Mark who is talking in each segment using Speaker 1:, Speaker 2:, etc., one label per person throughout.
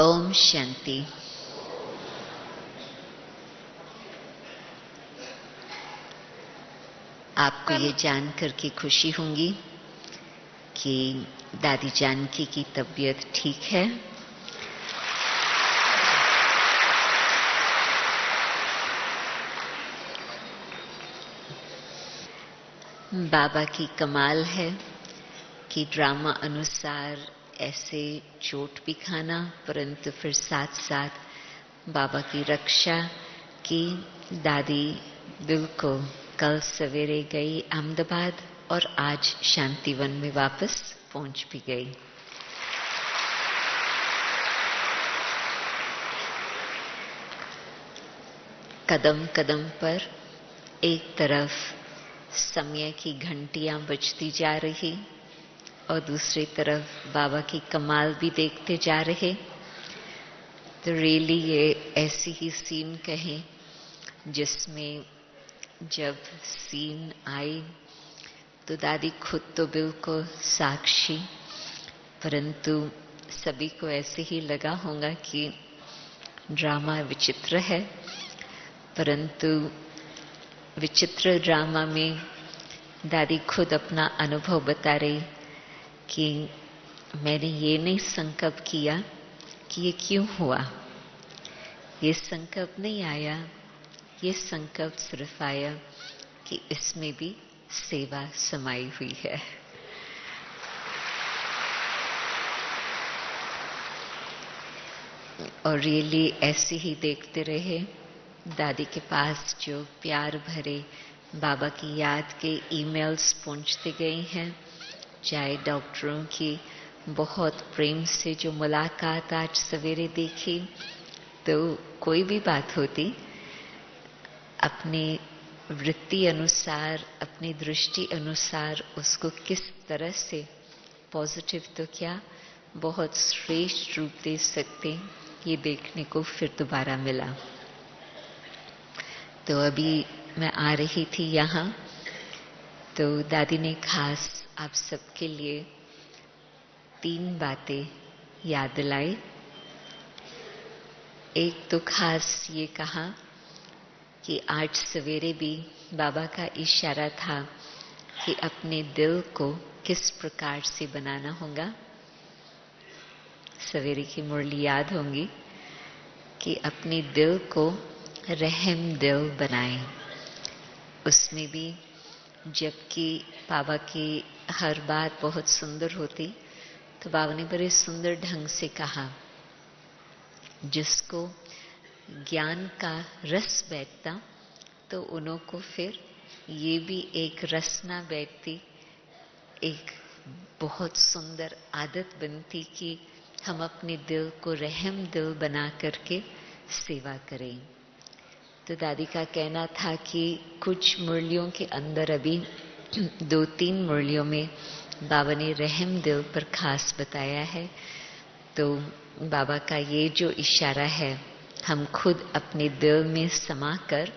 Speaker 1: ओम शांति। आपको ये जानकर के खुशी होगी कि दादी जानकी की तबीयत ठीक है। बाबा की कमाल है कि ड्रामा अनुसार ऐसे चोट भी खाना, परंतु फिर साथ साथ बाबा की रक्षा की। दादी बिल्कुल कल सवेरे गई अहमदाबाद और आज शांतिवन में वापस पहुंच भी गई। कदम कदम पर एक तरफ समय की घंटियां बजती जा रही और दूसरी तरफ बाबा की कमाल भी देखते जा रहे। तो रियली ये ऐसी ही सीन कहें जिसमें जब सीन आई तो दादी खुद तो बिल्कुल साक्षी, परंतु सभी को ऐसे ही लगा होगा कि ड्रामा विचित्र है। परंतु विचित्र ड्रामा में दादी खुद अपना अनुभव बता रही कि मैंने ये नहीं संकल्प किया कि ये क्यों हुआ, ये संकल्प नहीं आया, ये संकल्प सिर्फ आया कि इसमें भी सेवा समाई हुई है। और रियली ऐसे ही देखते रहे। दादी के पास जो प्यार भरे बाबा की याद के ईमेल्स पहुंचते गए हैं, चाहे डॉक्टरों की बहुत प्रेम से जो मुलाकात आज सवेरे देखी, तो कोई भी बात होती अपनी वृत्ति अनुसार, अपनी दृष्टि अनुसार उसको किस तरह से पॉजिटिव तो क्या बहुत श्रेष्ठ रूप दे सकते, ये देखने को फिर दोबारा मिला। तो अभी मैं आ रही थी यहाँ, तो दादी ने खास आप सबके लिए 3 बातें याद दिलाई। एक तो खास ये कहा कि आज सवेरे भी बाबा का इशारा था कि अपने दिल को किस प्रकार से बनाना होगा। सवेरे की मुरली याद होंगी कि अपने दिल को रहम दिल बनाएं। उसमें भी जबकि बाबा की हर बात बहुत सुंदर होती, तो बाबा ने बड़े सुंदर ढंग से कहा, जिसको ज्ञान का रस बैठता तो उन्हों को फिर ये भी एक रसना बैठती, एक बहुत सुंदर आदत बनती कि हम अपने दिल को रहम दिल बना करके सेवा करें। तो दादी का कहना था कि कुछ मुरलियों के अंदर अभी 2-3 मुरलियों में बाबा ने रहम दिल पर खास बताया है। तो बाबा का ये जो इशारा है, हम खुद अपने दिल में समा कर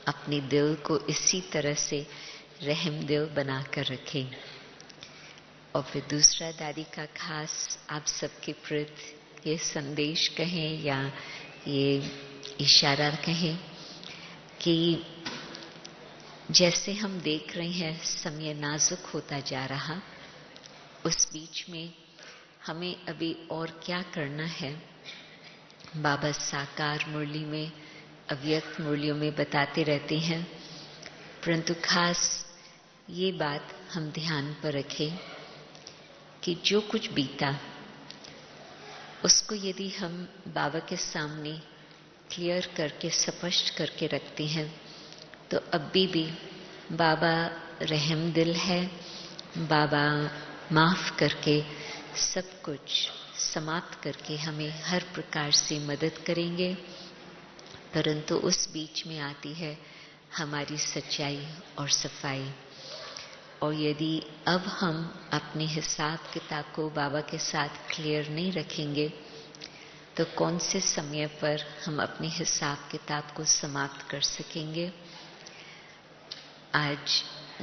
Speaker 1: अपने दिल को इसी तरह से रहम दिल बनाकर रखें। और फिर दूसरा दादी का खास आप सबके प्रति ये संदेश कहें या ये इशारा कहें कि जैसे हम देख रहे हैं समय नाजुक होता जा रहा, उस बीच में हमें अभी और क्या करना है। बाबा साकार मुरली में, अव्यक्त मुरलियों में बताते रहते हैं, परंतु खास ये बात हम ध्यान पर रखें कि जो कुछ बीता उसको यदि हम बाबा के सामने क्लियर करके स्पष्ट करके रखते हैं, तो अभी भी बाबा रहम दिल है। बाबा माफ करके सब कुछ समाप्त करके हमें हर प्रकार से मदद करेंगे। परंतु उस बीच में आती है हमारी सच्चाई और सफाई। और यदि अब हम अपने हिसाब किताब को बाबा के साथ क्लियर नहीं रखेंगे, तो कौन से समय पर हम अपने हिसाब किताब को समाप्त कर सकेंगे। आज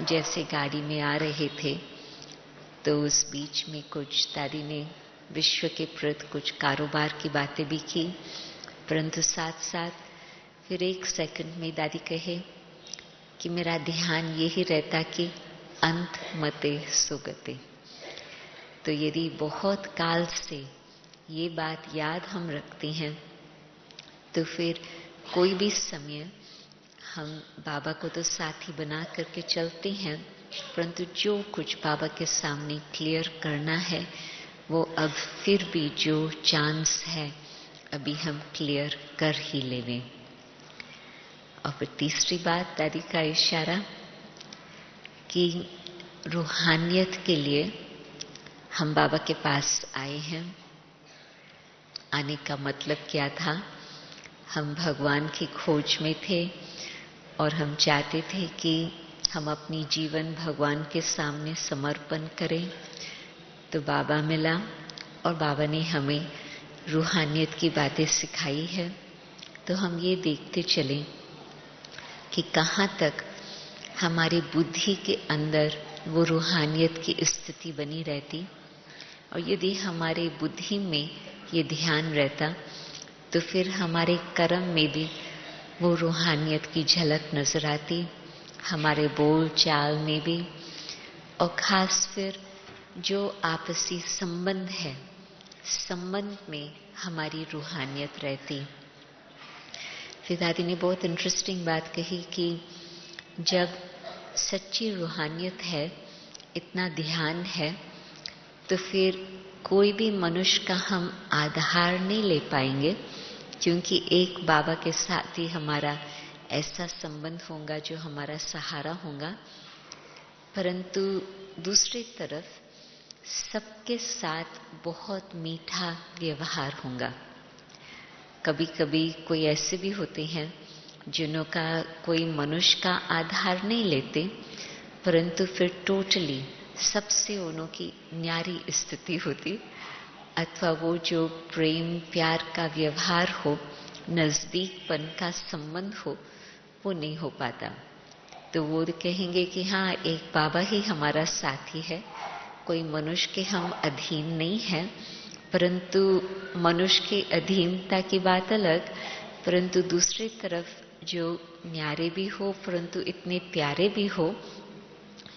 Speaker 1: जैसे गाड़ी में आ रहे थे, तो उस बीच में कुछ दादी ने विश्व के प्रति कुछ कारोबार की बातें भी की, परंतु साथ साथ फिर एक सेकंड में दादी कहे कि मेरा ध्यान यही रहता कि अंत मते सुगते। तो यदि बहुत काल से ये बात याद हम रखते हैं तो फिर कोई भी समय हम बाबा को तो साथी बना करके चलते हैं, परंतु जो कुछ बाबा के सामने क्लियर करना है वो अब फिर भी जो चांस है अभी हम क्लियर कर ही लेंगे। और फिर तीसरी बात दादी का इशारा कि रूहानियत के लिए हम बाबा के पास आए हैं। आने का मतलब क्या था? हम भगवान की खोज में थे और हम चाहते थे कि हम अपनी जीवन भगवान के सामने समर्पण करें। तो बाबा मिला और बाबा ने हमें रूहानियत की बातें सिखाई है। तो हम ये देखते चले कि कहाँ तक हमारी बुद्धि के अंदर वो रूहानियत की स्थिति बनी रहती, और यदि हमारे बुद्धि में ये ध्यान रहता तो फिर हमारे कर्म में भी वो रूहानियत की झलक नजर आती, हमारे बोल चाल में भी, और खास फिर जो आपसी संबंध है, संबंध में हमारी रूहानियत रहती। फिर दादी ने बहुत इंटरेस्टिंग बात कही कि जब सच्ची रूहानियत है, इतना ध्यान है, तो फिर कोई भी मनुष्य का हम आधार नहीं ले पाएंगे, क्योंकि एक बाबा के साथ ही हमारा ऐसा संबंध होगा जो हमारा सहारा होगा, परंतु दूसरी तरफ सबके साथ बहुत मीठा व्यवहार होगा। कभी कभी कोई ऐसे भी होते हैं जिन्हों का कोई मनुष्य का आधार नहीं लेते, परंतु फिर टोटली सबसे उन्हों की न्यारी स्थिति होती, अथवा वो जो प्रेम प्यार का व्यवहार हो, नजदीकपन का संबंध हो, वो नहीं हो पाता। तो वो कहेंगे कि हाँ, एक बाबा ही हमारा साथी है, कोई मनुष्य के हम अधीन नहीं है, परंतु मनुष्य के अधीनता की बात अलग, परंतु दूसरी तरफ जो न्यारे भी हो परंतु इतने प्यारे भी हो,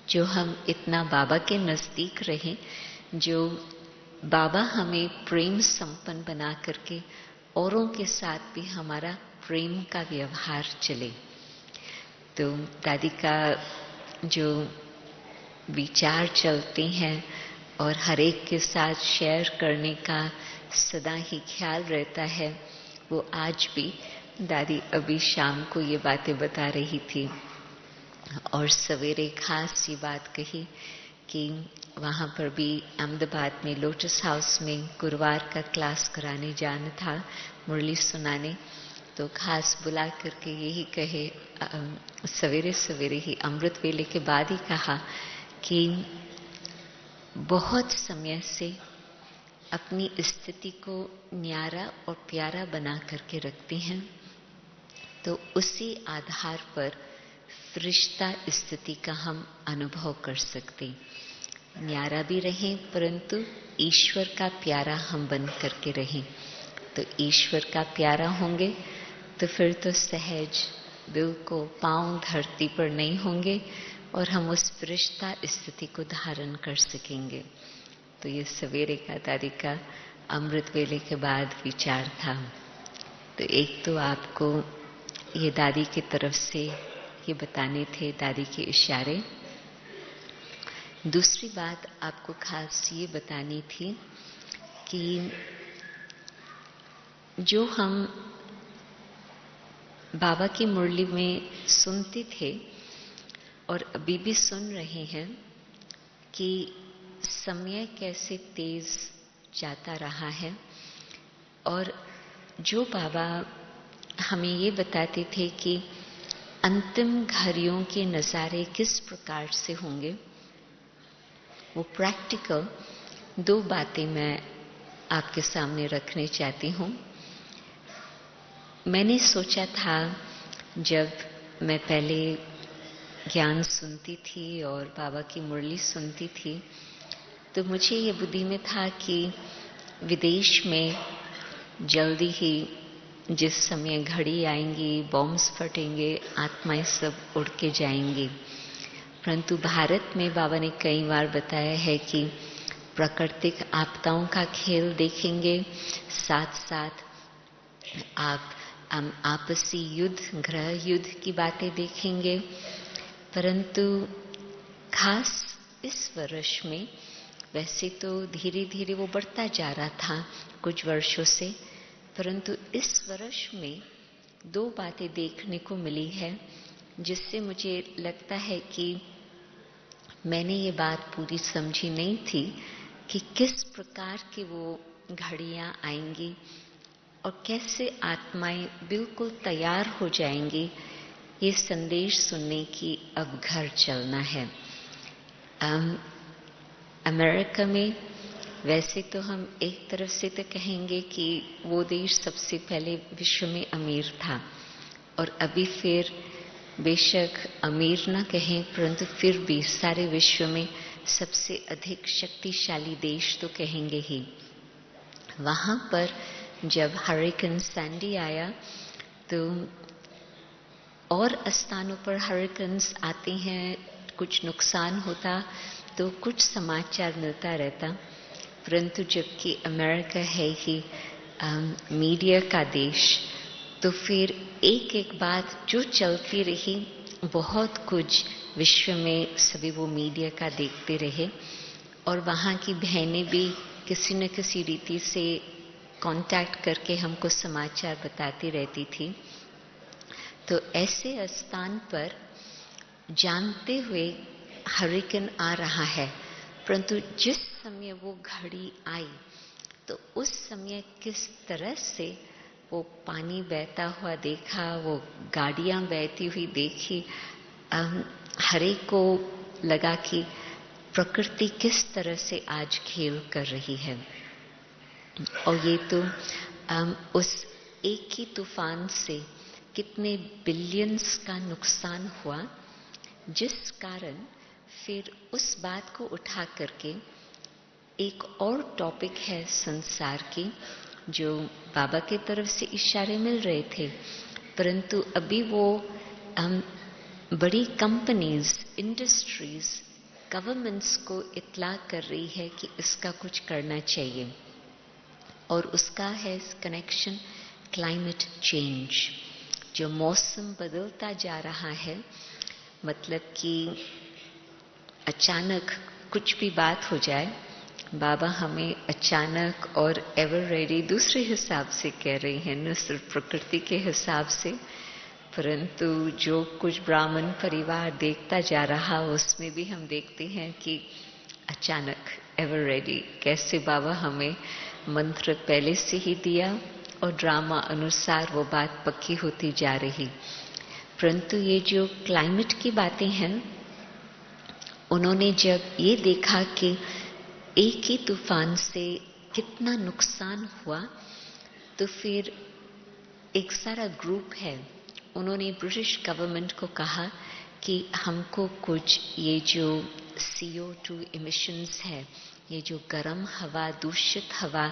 Speaker 1: जो हम इतना बाबा के नजदीक रहें, जो बाबा हमें प्रेम संपन्न बना करके औरों के साथ भी हमारा प्रेम का व्यवहार चले। तो दादी का जो विचार चलते हैं और हर एक के साथ शेयर करने का सदा ही ख्याल रहता है, वो आज भी दादी अभी शाम को ये बातें बता रही थी। और सवेरे खास ये बात कही कि वहाँ पर भी अहमदाबाद में लोटस हाउस में गुरुवार का क्लास कराने जाना था, मुरली सुनाने, तो खास बुला करके यही कहे, सवेरे सवेरे ही अमृत वेले के बाद ही कहा कि बहुत समय से अपनी स्थिति को न्यारा और प्यारा बना करके रखते हैं, तो उसी आधार पर फरिश्ता स्थिति का हम अनुभव कर सकते। न्यारा भी रहें परंतु ईश्वर का प्यारा हम बन करके रहें। तो ईश्वर का प्यारा होंगे तो फिर तो सहज दिल को पांव धरती पर नहीं होंगे और हम उस फरिश्ता स्थिति को धारण कर सकेंगे। तो ये सवेरे का दादी का अमृत वेले के बाद विचार था। तो एक तो आपको ये दादी की तरफ से ये बताने थे, दादी के इशारे। दूसरी बात आपको खास ये बतानी थी कि जो हम बाबा की मुरली में सुनते थे और अभी भी सुन रहे हैं कि समय कैसे तेज जाता रहा है, और जो बाबा हमें ये बताते थे कि अंतिम घड़ियों के नज़ारे किस प्रकार से होंगे, वो प्रैक्टिकल दो बातें मैं आपके सामने रखने चाहती हूँ। मैंने सोचा था जब मैं पहले ज्ञान सुनती थी और बाबा की मुरली सुनती थी, तो मुझे ये बुद्धि में था कि विदेश में जल्दी ही जिस समय घड़ी आएंगी, बॉम्ब्स फटेंगे, आत्माएं सब उड़ के जाएंगी। परंतु भारत में बाबा ने कई बार बताया है कि प्राकृतिक आपदाओं का खेल देखेंगे, साथ साथ आप आपसी युद्ध, ग्रह युद्ध की बातें देखेंगे। परंतु खास इस वर्ष में, वैसे तो धीरे धीरे वो बढ़ता जा रहा था कुछ वर्षों से, परंतु इस वर्ष में 2 बातें देखने को मिली है जिससे मुझे लगता है कि मैंने ये बात पूरी समझी नहीं थी कि किस प्रकार की वो घड़ियां आएंगी और कैसे आत्माएं बिल्कुल तैयार हो जाएंगी ये संदेश सुनने की अब घर चलना है। अमेरिका में वैसे तो हम एक तरफ से तो कहेंगे कि वो देश सबसे पहले विश्व में अमीर था, और अभी फिर बेशक अमीर ना कहें, परंतु फिर भी सारे विश्व में सबसे अधिक शक्तिशाली देश तो कहेंगे ही। वहां पर जब हरिकेन सैंडी आया तो और स्थानों पर हरिकेन्स आते हैं, कुछ नुकसान होता तो कुछ समाचार मिलता रहता, परंतु जबकि अमेरिका है ही मीडिया का देश, तो फिर एक एक बात जो चलती रही, बहुत कुछ विश्व में सभी वो मीडिया का देखते रहे, और वहाँ की बहनें भी किसी न किसी रीति से कांटेक्ट करके हमको समाचार बताती रहती थी। तो ऐसे स्थान पर जानते हुए हरिकेन आ रहा है, परंतु जिस समय वो घड़ी आई तो उस समय किस तरह से वो पानी बहता हुआ देखा, वो गाड़ियां बहती हुई देखी, हर एक को लगा कि प्रकृति किस तरह से आज खेल कर रही है। और ये तो उस एक ही तूफान से कितने बिलियंस का नुकसान हुआ, जिस कारण फिर उस बात को उठा करके एक और टॉपिक है संसार की, जो बाबा की तरफ से इशारे मिल रहे थे, परंतु अभी वो बड़ी कंपनीज, इंडस्ट्रीज, गवर्नमेंट्स को इत्तला कर रही है कि इसका कुछ करना चाहिए, और उसका है कनेक्शन क्लाइमेट चेंज। जो मौसम बदलता जा रहा है, मतलब कि अचानक कुछ भी बात हो जाए, बाबा हमें अचानक और एवर रेडी दूसरे हिसाब से कह रही हैं, न सिर्फ प्रकृति के हिसाब से, परंतु जो कुछ ब्राह्मण परिवार देखता जा रहा उसमें भी हम देखते हैं कि अचानक एवर रेडी, कैसे बाबा हमें मंत्र पहले से ही दिया और ड्रामा अनुसार वो बात पक्की होती जा रही। परंतु ये जो क्लाइमेट की बातें हैं, उन्होंने जब ये देखा कि एक ही तूफान से कितना नुकसान हुआ, तो फिर एक सारा ग्रुप है, उन्होंने ब्रिटिश गवर्नमेंट को कहा कि हमको कुछ ये जो CO2 इमिशंस है, ये जो गर्म हवा, दूषित हवा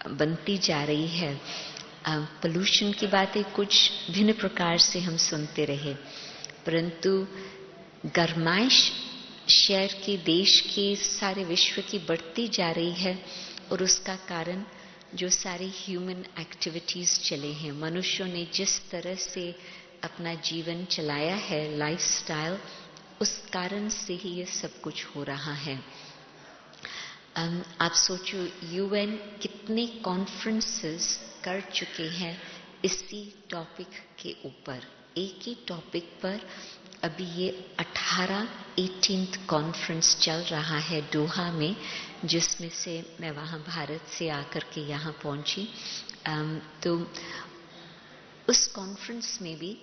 Speaker 1: बनती जा रही है, पोल्यूशन की बातें कुछ भिन्न प्रकार से हम सुनते रहे, परंतु गर्माइश शहर के, देश की, सारे विश्व की बढ़ती जा रही है, और उसका कारण जो सारी ह्यूमन एक्टिविटीज चले हैं, मनुष्यों ने जिस तरह से अपना जीवन चलाया है, लाइफस्टाइल, उस कारण से ही ये सब कुछ हो रहा है। आप सोचो UN कितने कॉन्फ्रेंसेस कर चुके हैं इसी टॉपिक के ऊपर, एक ही टॉपिक पर। अभी ये 18th कॉन्फ्रेंस चल रहा है दोहा में, जिसमें से मैं वहाँ भारत से आकर के यहाँ पहुँची। तो उस कॉन्फ्रेंस में भी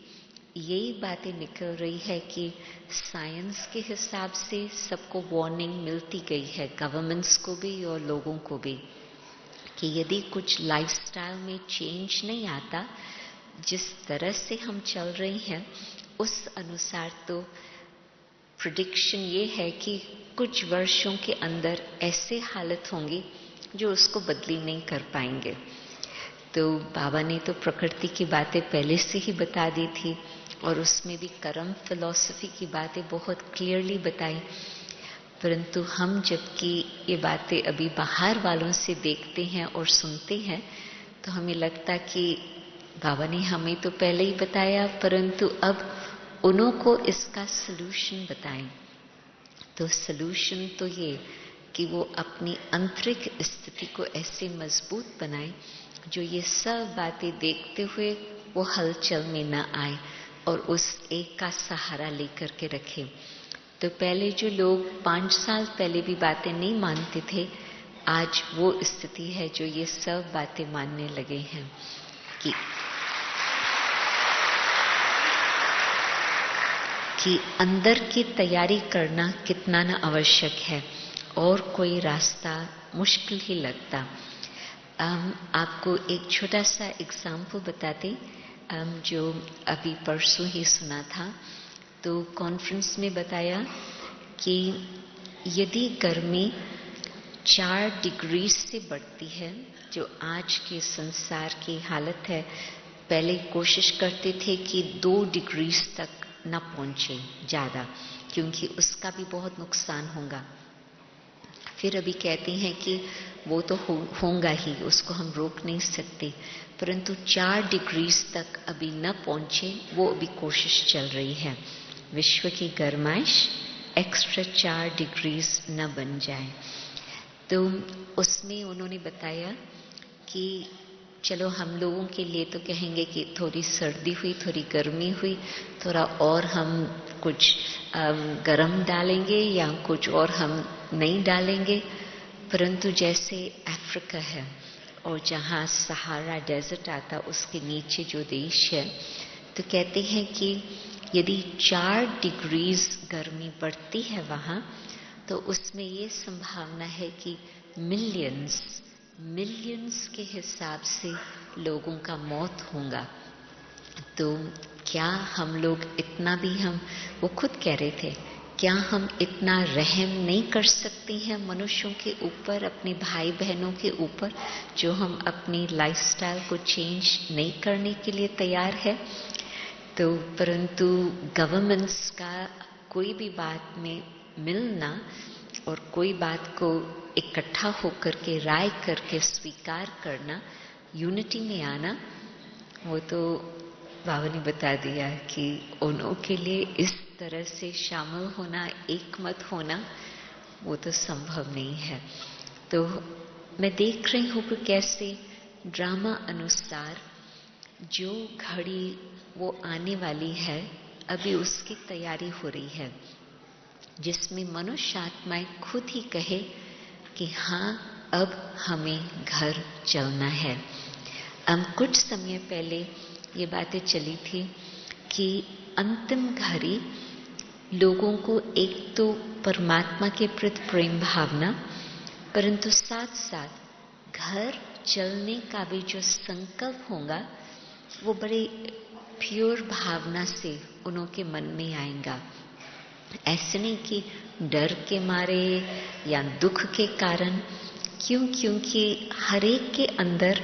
Speaker 1: यही बातें निकल रही है कि साइंस के हिसाब से सबको वार्निंग मिलती गई है, गवर्नमेंट्स को भी और लोगों को भी, कि यदि कुछ लाइफस्टाइल में चेंज नहीं आता, जिस तरह से हम चल रहे हैं उस अनुसार, तो प्रेडिक्शन ये है कि कुछ वर्षों के अंदर ऐसे हालत होंगी जो उसको बदली नहीं कर पाएंगे। तो बाबा ने तो प्रकृति की बातें पहले से ही बता दी थी और उसमें भी कर्म फिलॉसफी की बातें बहुत क्लियरली बताई, परंतु हम जबकि ये बातें अभी बाहर वालों से देखते हैं और सुनते हैं तो हमें लगता कि बाबा ने हमें तो पहले ही बताया, परंतु अब उन्हों को इसका सलूशन बताएं। तो सलूशन तो ये कि वो अपनी आंतरिक स्थिति को ऐसे मजबूत बनाए जो ये सब बातें देखते हुए वो हलचल में न आए और उस एक का सहारा लेकर के रखे। तो पहले जो लोग 5 साल पहले भी बातें नहीं मानते थे, आज वो स्थिति है जो ये सब बातें मानने लगे हैं कि अंदर की तैयारी करना कितना न आवश्यक है और कोई रास्ता मुश्किल ही लगता। आपको एक छोटा सा एग्जाम्पल बताते, जो अभी परसों ही सुना था। तो कॉन्फ्रेंस में बताया कि यदि गर्मी 4 डिग्री से बढ़ती है, जो आज के संसार की हालत है, पहले कोशिश करते थे कि 2 डिग्री तक न पहुंचे ज्यादा, क्योंकि उसका भी बहुत नुकसान होगा। फिर अभी कहते हैं कि वो तो होगा ही, उसको हम रोक नहीं सकते, परंतु 4 डिग्री तक अभी न पहुंचे, वो अभी कोशिश चल रही है। विश्व की गर्माइश एक्स्ट्रा 4 डिग्री न बन जाए। तो उसमें उन्होंने बताया कि चलो हम लोगों के लिए तो कहेंगे कि थोड़ी सर्दी हुई, थोड़ी गर्मी हुई, थोड़ा और हम कुछ गरम डालेंगे या कुछ और हम नहीं डालेंगे, परंतु जैसे अफ्रीका है और जहाँ सहारा डेजर्ट आता, उसके नीचे जो देश है, तो कहते हैं कि यदि 4 डिग्री गर्मी बढ़ती है वहाँ, तो उसमें ये संभावना है कि मिलियंस के हिसाब से लोगों का मौत होगा। तो क्या हम लोग इतना भी, वो खुद कह रहे थे, क्या हम इतना रहम नहीं कर सकते हैं मनुष्यों के ऊपर, अपने भाई बहनों के ऊपर, जो हम अपनी लाइफस्टाइल को चेंज नहीं करने के लिए तैयार है। तो परंतु गवर्नमेंट्स का कोई भी बात में मिलना और कोई बात को इकट्ठा होकर के राय करके स्वीकार करना, यूनिटी में आना, वो तो बाबा ने बता दिया कि उन्हों के लिए इस तरह से शामिल होना, एकमत होना, वो तो संभव नहीं है। तो मैं देख रही हूँ कि कैसे ड्रामा अनुसार जो घड़ी वो आने वाली है, अभी उसकी तैयारी हो रही है, जिसमें मनुष्य आत्माएं खुद ही कहे कि हाँ, अब हमें घर चलना है। कुछ समय पहले ये बातें चली थी कि अंतिम घड़ी लोगों को एक तो परमात्मा के प्रति प्रेम भावना, परंतु साथ साथ घर चलने का भी जो संकल्प होगा, वो बड़े प्योर भावना से उनके मन में आएगा। ऐसे नहीं कि डर के मारे या दुख के कारण, क्योंकि हर एक के अंदर,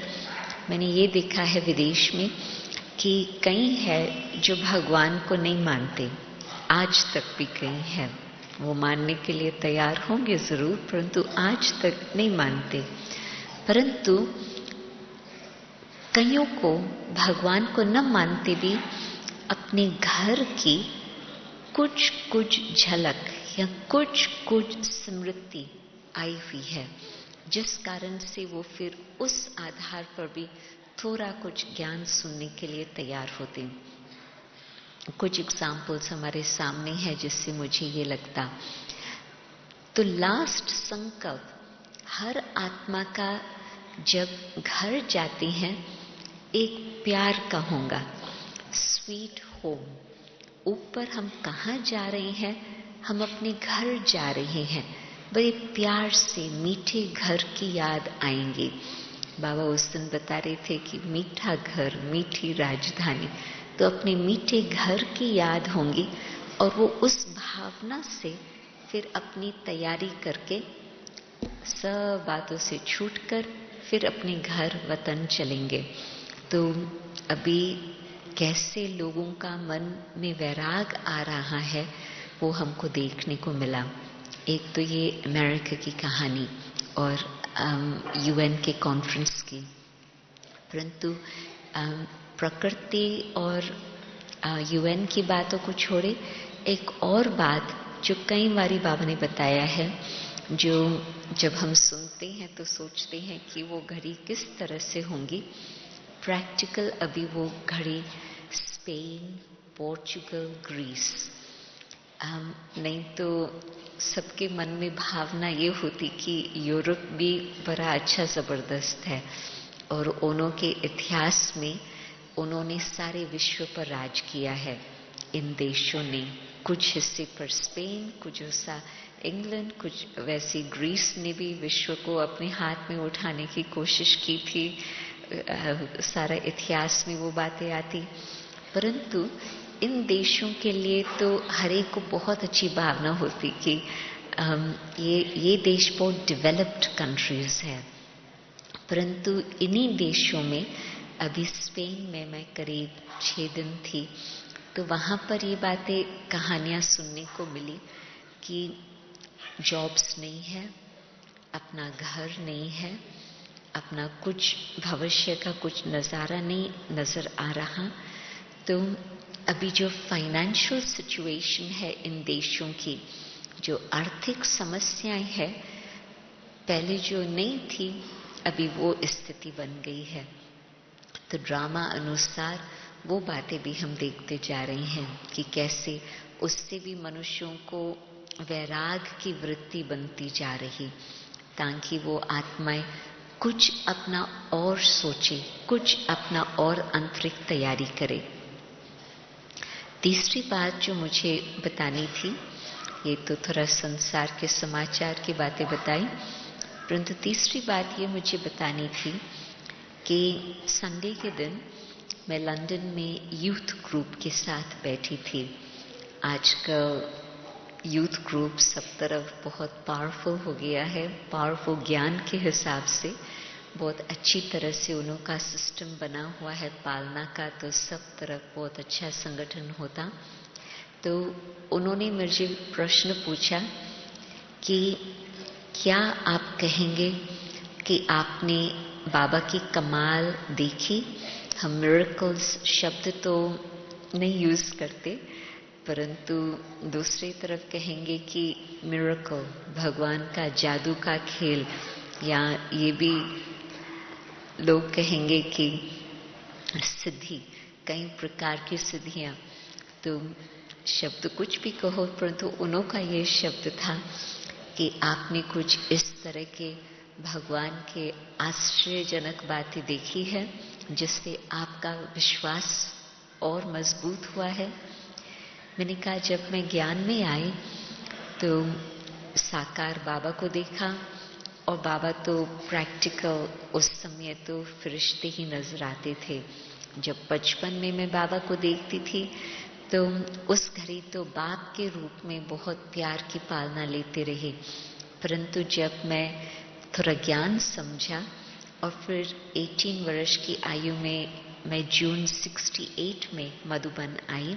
Speaker 1: मैंने ये देखा है विदेश में कि कई है जो भगवान को नहीं मानते, आज तक भी कई है, वो मानने के लिए तैयार होंगे जरूर, परंतु आज तक नहीं मानते। परंतु कईयों को भगवान को न मानते भी अपने घर की कुछ झलक या कुछ स्मृति आई हुई है, जिस कारण से वो फिर उस आधार पर भी थोड़ा कुछ ज्ञान सुनने के लिए तैयार होते हैं। कुछ एग्जाम्पल्स हमारे सामने है जिससे मुझे ये लगता। तो लास्ट संकल्प हर आत्मा का जब घर जाते हैं, एक प्यार का होगा, स्वीट होम। ऊपर हम कहाँ जा रहे हैं? हम अपने घर जा रहे हैं। बड़े प्यार से मीठे घर की याद आएंगे। बाबा उस दिन बता रहे थे कि मीठा घर, मीठी राजधानी, तो अपने मीठे घर की याद होंगी और वो उस भावना से फिर अपनी तैयारी करके सब बातों से छूटकर फिर अपने घर वतन चलेंगे। तो अभी कैसे लोगों का मन में वैराग आ रहा है वो हमको देखने को मिला। एक तो ये अमेरिका की कहानी और यूएन के कॉन्फ्रेंस की, परंतु प्रकृति और यूएन की बातों को छोड़े एक और बात जो कई बारी बाबा ने बताया है, जो जब हम सुनते हैं तो सोचते हैं कि वो घड़ी किस तरह से होंगी। प्रैक्टिकल अभी वो घड़ी स्पेन, पोर्चुगल, ग्रीस, नहीं तो सबके मन में भावना ये होती कि यूरोप भी बड़ा अच्छा ज़बरदस्त है और उन्हों के इतिहास में उन्होंने सारे विश्व पर राज किया है। इन देशों ने कुछ हिस्से पर स्पेन, कुछ हिस्सा इंग्लैंड, कुछ वैसे ग्रीस ने भी विश्व को अपने हाथ में उठाने की कोशिश की थी। सारा इतिहास में वो बातें आती, परंतु इन देशों के लिए तो हर एक को बहुत अच्छी भावना होती कि ये देश बहुत डेवलप्ड कंट्रीज है। परंतु इन्हीं देशों में अभी स्पेन में मैं करीब 6 दिन थी, तो वहाँ पर ये बातें, कहानियाँ सुनने को मिली कि जॉब्स नहीं है, अपना घर नहीं है, अपना कुछ भविष्य का कुछ नज़ारा नहीं नज़र आ रहा। तो अभी जो फाइनेंशियल सिचुएशन है इन देशों की, जो आर्थिक समस्याएं है, पहले जो नहीं थी अभी वो स्थिति बन गई है। तो ड्रामा अनुसार वो बातें भी हम देखते जा रहे हैं कि कैसे उससे भी मनुष्यों को वैराग की वृत्ति बनती जा रही, ताकि वो आत्माएं कुछ अपना और सोचे, कुछ अपना और आंतरिक तैयारी करे। तीसरी बात जो मुझे बतानी थी, ये तो थोड़ा संसार के समाचार की बातें बताई, परंतु तीसरी बात ये मुझे बतानी थी कि संडे के दिन मैं लंदन में यूथ ग्रुप के साथ बैठी थी। आज का यूथ ग्रुप सब तरफ बहुत पावरफुल हो गया है, पावरफुल ज्ञान के हिसाब से बहुत अच्छी तरह से उनका सिस्टम बना हुआ है पालना का, तो सब तरफ बहुत अच्छा संगठन होता। तो उन्होंने मुझे प्रश्न पूछा कि क्या आप कहेंगे कि आपने बाबा की कमाल देखी। हम मिरेकल्स शब्द तो नहीं यूज करते, परंतु दूसरी तरफ कहेंगे कि मिरेकल भगवान का जादू का खेल, या ये भी लोग कहेंगे कि सिद्धि, कई प्रकार की सिद्धियां। तो शब्द कुछ भी कहो, परंतु उनका ये शब्द था कि आपने कुछ इस तरह के भगवान के आश्चर्यजनक बातें देखी है जिससे आपका विश्वास और मजबूत हुआ है। मैंने कहा जब मैं ज्ञान में आई तो साकार बाबा को देखा, और बाबा तो प्रैक्टिकल उस समय तो फरिश्ते ही नजर आते थे। जब बचपन में मैं बाबा को देखती थी तो उस घड़ी तो बाप के रूप में बहुत प्यार की पालना लेते रहे, परंतु जब मैं थोड़ा ज्ञान समझा और फिर 18 वर्ष की आयु में मैं जून 68 में मधुबन आई,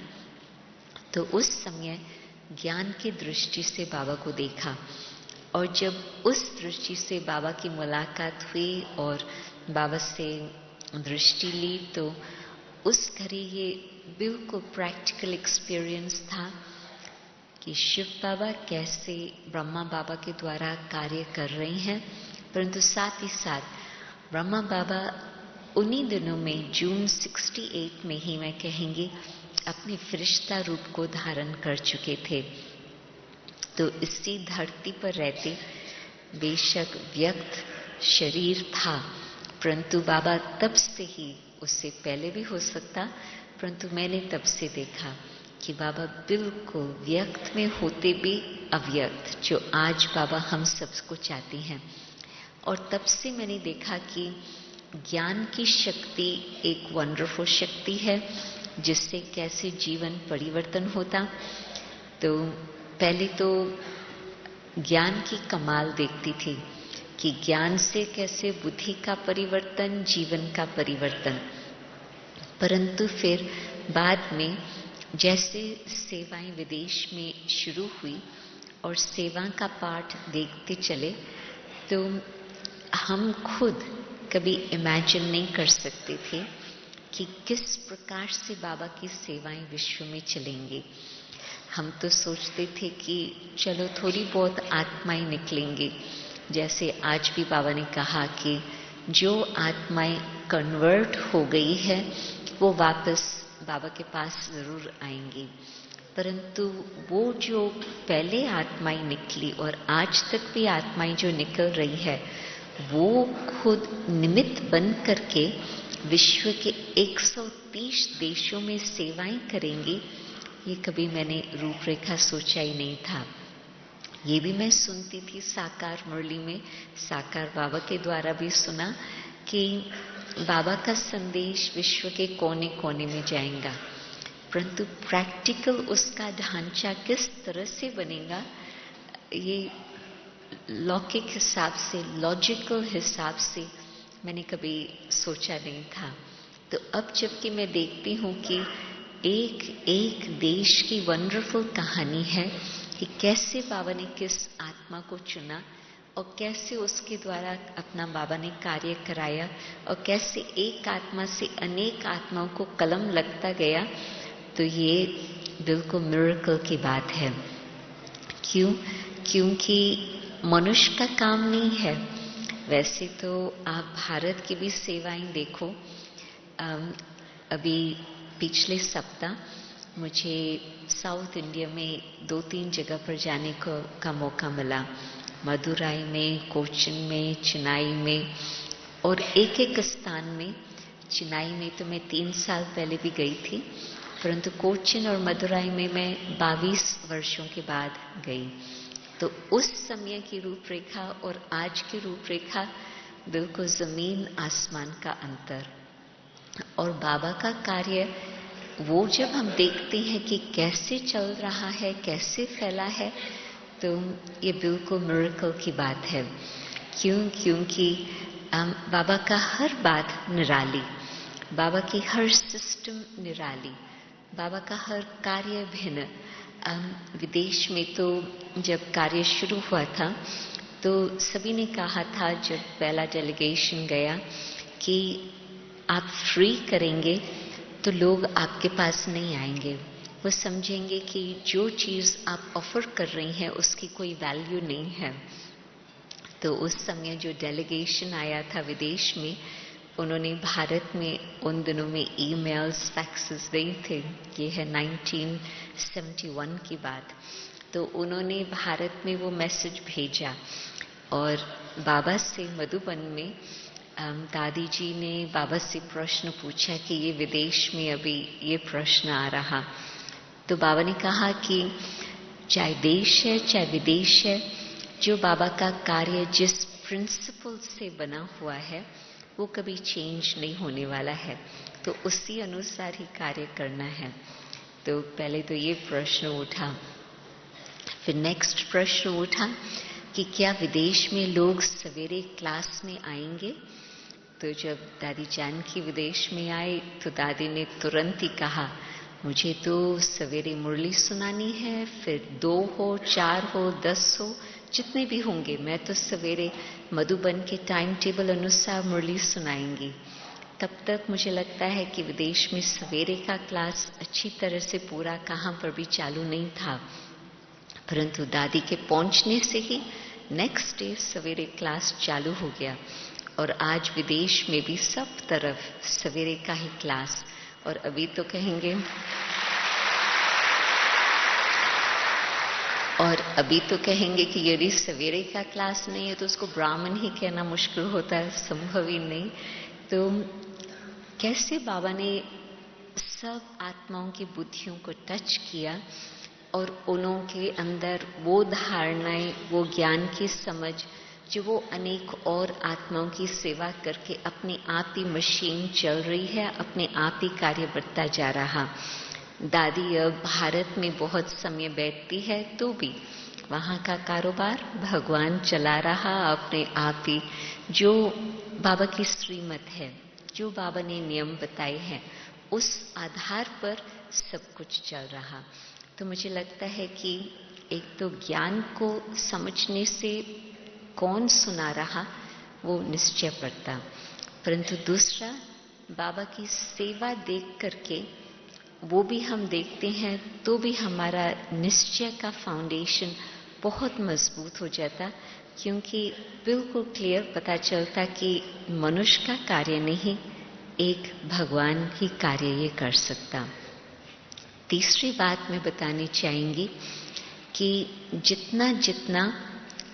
Speaker 1: तो उस समय ज्ञान की दृष्टि से बाबा को देखा। और जब उस दृष्टि से बाबा की मुलाकात हुई और बाबा से दृष्टि ली, तो उस घड़ी ये बिल्कुल प्रैक्टिकल एक्सपीरियंस था कि शिव बाबा कैसे ब्रह्मा बाबा के द्वारा कार्य कर रहे हैं, परंतु साथ ही साथ ब्रह्मा बाबा उन्हीं दिनों में जून 68 में ही मैं कहेंगी अपने फरिश्ता रूप को धारण कर चुके थे। तो इसी धरती पर रहते बेशक व्यक्त शरीर था, परंतु बाबा तब से ही, उससे पहले भी हो सकता, परंतु मैंने तब से देखा कि बाबा बिल्कुल व्यक्त में होते भी अव्यक्त, जो आज बाबा हम सबको चाहते हैं। और तब से मैंने देखा कि ज्ञान की शक्ति एक वंडरफुल शक्ति है जिससे कैसे जीवन परिवर्तन होता। तो पहले तो ज्ञान की कमाल देखती थी कि ज्ञान से कैसे बुद्धि का परिवर्तन, जीवन का परिवर्तन। परंतु फिर बाद में जैसे सेवाएं विदेश में शुरू हुई और सेवा का पाठ देखते चले, तो हम खुद कभी इमेजिन नहीं कर सकते थे कि किस प्रकार से बाबा की सेवाएं विश्व में चलेंगी। हम तो सोचते थे कि चलो थोड़ी बहुत आत्माएं निकलेंगी। जैसे आज भी बाबा ने कहा कि जो आत्माएं कन्वर्ट हो गई है वो वापस बाबा के पास जरूर आएंगी। परंतु वो जो पहले आत्माएं निकली और आज तक भी आत्माएं जो निकल रही है, वो खुद निमित्त बन करके विश्व के 130 देशों में सेवाएं करेंगी, ये कभी मैंने रूपरेखा सोचा ही नहीं था। ये भी मैं सुनती थी साकार मुरली में, साकार बाबा के द्वारा भी सुना कि बाबा का संदेश विश्व के कोने कोने में जाएगा, परंतु प्रैक्टिकल उसका ढांचा किस तरह से बनेगा, ये लौकिक हिसाब से, लॉजिकल हिसाब से मैंने कभी सोचा नहीं था। तो अब जबकि मैं देखती हूँ कि एक एक देश की वंडरफुल कहानी है कि कैसे बाबा ने किस आत्मा को चुना और कैसे उसके द्वारा अपना बाबा ने कार्य कराया और कैसे एक आत्मा से अनेक आत्माओं को कलम लगता गया, तो ये बिल्कुल मिरेकल की बात है। क्यों? क्योंकि मनुष्य का काम नहीं है। वैसे तो आप भारत की भी सेवाएं देखो। अभी पिछले सप्ताह मुझे साउथ इंडिया में 2-3 जगह पर जाने का मौका मिला। मदुराई में, कोचिन में, चेन्नई में और एक स्थान में। चेन्नई में तो मैं 3 साल पहले भी गई थी, परंतु कोचिन और मदुराई में मैं 22 वर्षों के बाद गई। तो उस समय की रूपरेखा और आज की रूपरेखा बिल्कुल जमीन आसमान का अंतर। और बाबा का कार्य वो जब हम देखते हैं कि कैसे चल रहा है, कैसे फैला है, तो ये बिल्कुल मिरेकल की बात है। क्यों? क्योंकि बाबा का हर बात निराली, बाबा की हर सिस्टम निराली, बाबा का हर कार्य भिन्न। विदेश में तो जब कार्य शुरू हुआ था तो सभी ने कहा था, जब पहला डेलीगेशन गया, कि आप फ्री करेंगे तो लोग आपके पास नहीं आएंगे। वो समझेंगे कि जो चीज़ आप ऑफर कर रही हैं उसकी कोई वैल्यू नहीं है। तो उस समय जो डेलीगेशन आया था विदेश में, उन्होंने भारत में उन दिनों में ईमेल्स, फैक्सेस दिए थे। ये है 1971 की बात। तो उन्होंने भारत में वो मैसेज भेजा और बाबा से मधुबन में दादी जी ने बाबा से प्रश्न पूछा कि ये विदेश में अभी ये प्रश्न आ रहा। तो बाबा ने कहा कि चाहे देश है चाहे विदेश है, जो बाबा का कार्य जिस प्रिंसिपल से बना हुआ है वो कभी चेंज नहीं होने वाला है, तो उसी अनुसार ही कार्य करना है। तो पहले तो ये प्रश्न उठा। फिर नेक्स्ट प्रश्न उठा कि क्या विदेश में लोग सवेरे क्लास में आएंगे? तो जब दादी जानकी विदेश में आए तो दादी ने तुरंत ही कहा, मुझे तो सवेरे मुरली सुनानी है, फिर 2 हो, 4 हो, 10 हो, जितने भी होंगे, मैं तो सवेरे मधुबन के टाइम टेबल अनुसार मुरली सुनाएंगी। तब तक मुझे लगता है कि विदेश में सवेरे का क्लास अच्छी तरह से पूरा कहाँ पर भी चालू नहीं था, परंतु दादी के पहुंचने से ही नेक्स्ट डे सवेरे क्लास चालू हो गया। और आज विदेश में भी सब तरफ सवेरे का ही क्लास। और अभी तो कहेंगे कि यदि सवेरे का क्लास नहीं है तो उसको ब्राह्मण ही कहना मुश्किल होता है, संभव ही नहीं। तो कैसे बाबा ने सब आत्माओं की बुद्धियों को टच किया और उनके अंदर वो धारणाएं, वो ज्ञान की समझ, जो वो अनेक और आत्माओं की सेवा करके अपने आप ही मशीन चल रही है, अपने आप ही कार्य बढ़ता जा रहा। दादी अब भारत में बहुत समय बैठती है तो भी वहाँ का कारोबार भगवान चला रहा अपने आप ही। जो बाबा की श्रीमत है, जो बाबा ने नियम बताए हैं, उस आधार पर सब कुछ चल रहा। तो मुझे लगता है कि एक तो ज्ञान को समझने से कौन सुना रहा वो निश्चय पड़ता, परंतु दूसरा बाबा की सेवा देख करके वो भी हम देखते हैं तो भी हमारा निश्चय का फाउंडेशन बहुत मजबूत हो जाता, क्योंकि बिल्कुल क्लियर पता चलता कि मनुष्य का कार्य नहीं, एक भगवान ही कार्य ये कर सकता। तीसरी बात मैं बतानी चाहूंगी कि जितना जितना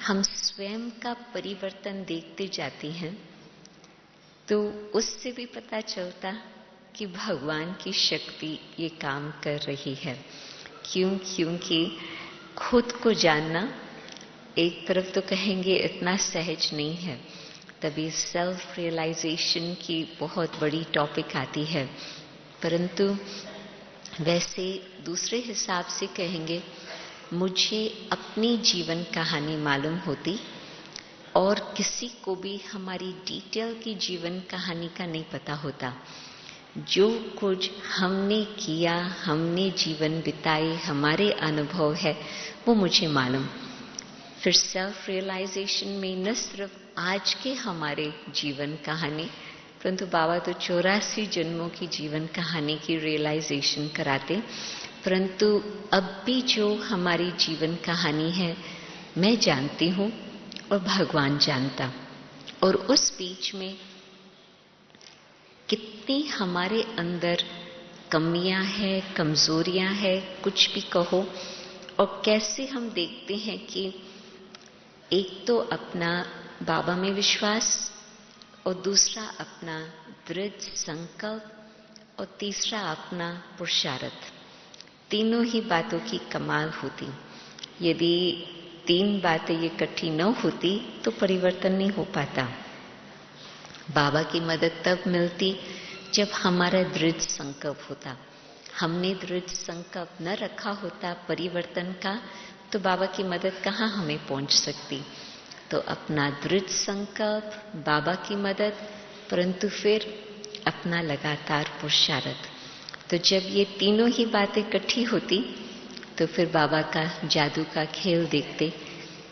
Speaker 1: हम स्वयं का परिवर्तन देखते जाते हैं तो उससे भी पता चलता कि भगवान की शक्ति ये काम कर रही है। क्योंकि खुद को जानना एक तरफ तो कहेंगे इतना सहज नहीं है, तभी सेल्फ रियलाइजेशन की बहुत बड़ी टॉपिक आती है, परंतु वैसे दूसरे हिसाब से कहेंगे मुझे अपनी जीवन कहानी मालूम होती और किसी को भी हमारी डिटेल की जीवन कहानी का नहीं पता होता। जो कुछ हमने किया, हमने जीवन बिताए, हमारे अनुभव है वो मुझे मालूम। फिर सेल्फ रियलाइजेशन में न सिर्फ आज के हमारे जीवन कहानी, परंतु बाबा तो 84 जन्मों की जीवन कहानी की रियलाइजेशन कराते, परंतु अब भी जो हमारी जीवन कहानी है मैं जानती हूँ और भगवान जानता, और उस बीच में कितनी हमारे अंदर कमियां हैं, कमजोरियां हैं, कुछ भी कहो, और कैसे हम देखते हैं कि एक तो अपना बाबा में विश्वास और दूसरा अपना दृढ़ संकल्प और तीसरा अपना पुरुषार्थ, तीनों ही बातों की कमाल होती। यदि तीन बातें ये इकट्ठी न होती तो परिवर्तन नहीं हो पाता। बाबा की मदद तब मिलती जब हमारा दृढ़ संकल्प होता। हमने दृढ़ संकल्प न रखा होता परिवर्तन का तो बाबा की मदद कहाँ हमें पहुंच सकती। तो अपना दृढ़ संकल्प, बाबा की मदद, परंतु फिर अपना लगातार पुरुषार्थ। तो जब ये तीनों ही बातें इकट्ठी होती तो फिर बाबा का जादू का खेल देखते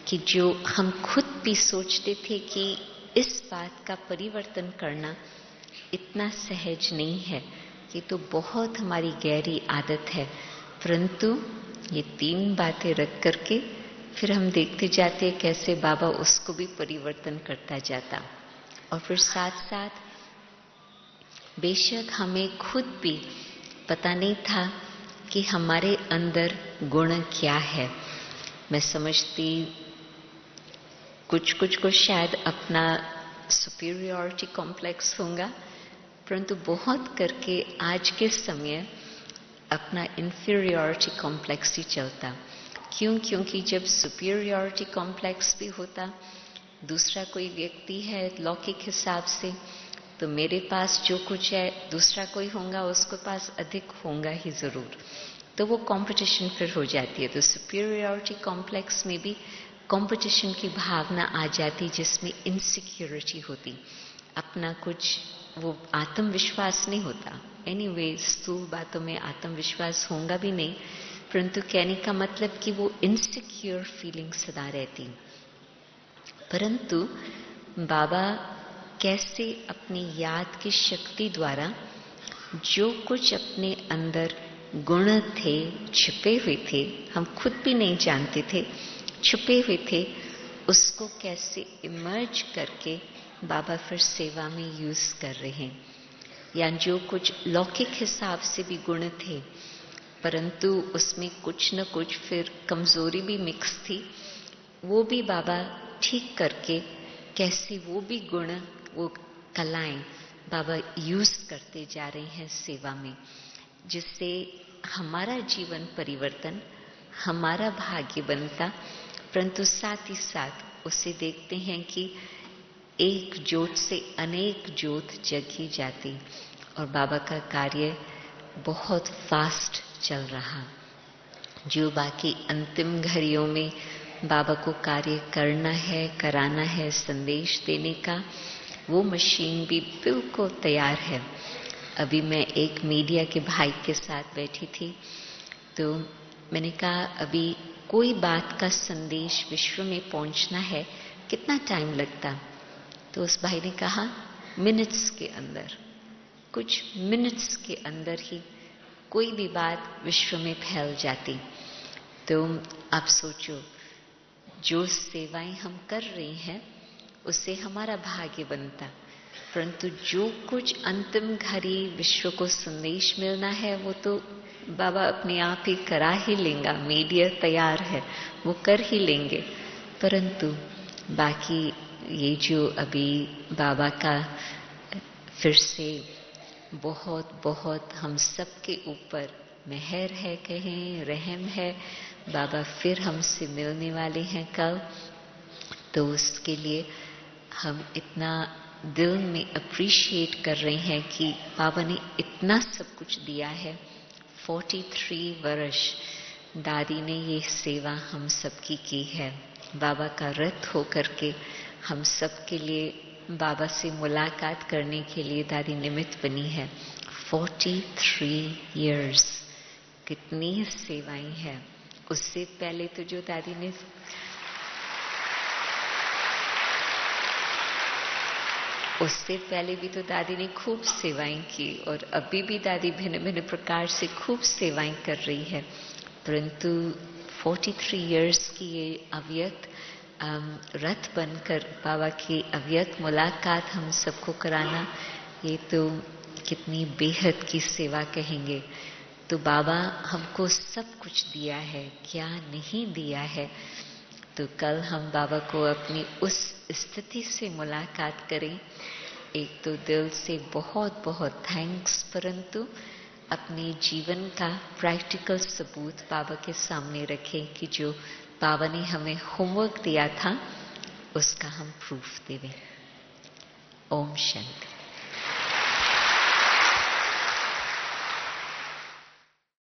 Speaker 1: कि जो हम खुद भी सोचते थे कि इस बात का परिवर्तन करना इतना सहज नहीं है, ये तो बहुत हमारी गहरी आदत है, परंतु ये तीन बातें रख करके फिर हम देखते जाते हैं कैसे बाबा उसको भी परिवर्तन करता जाता। और फिर साथ साथ बेशक हमें खुद भी पता नहीं था कि हमारे अंदर गुण क्या है। मैं समझती कुछ को शायद अपना सुपीरियरिटी कॉम्प्लेक्स होगा, परंतु बहुत करके आज के समय अपना इंफीरियरिटी कॉम्प्लेक्स ही चलता। क्योंकि जब सुपीरियरिटी कॉम्प्लेक्स भी होता, दूसरा कोई व्यक्ति है लौकिक हिसाब से, तो मेरे पास जो कुछ है दूसरा कोई होगा उसके पास अधिक होगा ही जरूर, तो वो कंपटीशन फिर हो जाती है। तो सुपीरियरिटी कॉम्प्लेक्स में भी कंपटीशन की भावना आ जाती, जिसमें इनसिक्योरिटी होती, अपना कुछ वो आत्मविश्वास नहीं होता। एनीवे स्थूल बातों में आत्मविश्वास होगा भी नहीं, परंतु कहने का मतलब कि वो इनसिक्योर फीलिंग सदा रहती। परंतु बाबा कैसे अपनी याद की शक्ति द्वारा जो कुछ अपने अंदर गुण थे, छिपे हुए थे, हम खुद भी नहीं जानते थे, छुपे हुए थे, उसको कैसे इमर्ज करके बाबा फिर सेवा में यूज कर रहे हैं। या जो कुछ लौकिक हिसाब से भी गुण थे, परंतु उसमें कुछ न कुछ फिर कमजोरी भी मिक्स थी, वो भी बाबा ठीक करके कैसे वो भी गुण, वो कलाएं बाबा यूज करते जा रहे हैं सेवा में, जिससे हमारा जीवन परिवर्तन, हमारा भाग्य बनता, परंतु साथ ही साथ उसे देखते हैं कि एक ज्योत से अनेक ज्योत जगी जाती और बाबा का कार्य बहुत फास्ट चल रहा। जो बाकी अंतिम घड़ियों में बाबा को कार्य करना है, कराना है, संदेश देने का, वो मशीन भी बिल्कुल तैयार है। अभी मैं एक मीडिया के भाई के साथ बैठी थी, तो मैंने कहा अभी कोई बात का संदेश विश्व में पहुंचना है कितना टाइम लगता? तो उस भाई ने कहा मिनट्स के अंदर, कुछ मिनट्स के अंदर ही कोई भी बात विश्व में फैल जाती। तो आप सोचो, जो सेवाएं हम कर रहे हैं उससे हमारा भाग्य बनता, परंतु जो कुछ अंतिम घड़ी विश्व को संदेश मिलना है वो तो बाबा अपने आप ही करा ही लेंगे। मीडिया तैयार है, वो कर ही लेंगे। परंतु बाकी ये जो अभी बाबा का फिर से बहुत बहुत हम सबके ऊपर मेहर है, कहें रहम है, बाबा फिर हमसे मिलने वाले हैं कल, तो उसके लिए हम इतना दिल में अप्रिशिएट कर रहे हैं कि बाबा ने इतना सब कुछ दिया है। 43 वर्ष दादी ने ये सेवा हम सबकी की है। बाबा का रथ होकर के हम सबके लिए बाबा से मुलाकात करने के लिए दादी निमित्त बनी है। 43 years, कितनी सेवाएं हैं। उससे पहले तो जो दादी ने उससे पहले भी तो दादी ने खूब सेवाएं की, और अभी भी दादी भिन्न भिन्न प्रकार से खूब सेवाएं कर रही है। परंतु 43 years की ये अव्यक्त रथ बनकर बाबा की अव्यक्त मुलाकात हम सबको कराना, ये तो कितनी बेहद की सेवा कहेंगे। तो बाबा हमको सब कुछ दिया है, क्या नहीं दिया है। तो कल हम बाबा को अपनी उस स्थिति से मुलाकात करें। एक तो दिल से बहुत बहुत थैंक्स, परंतु अपने जीवन का प्रैक्टिकल सबूत बाबा के सामने रखें कि जो बाबा ने हमें होमवर्क दिया था उसका हम प्रूफ देवें। ओम शांति।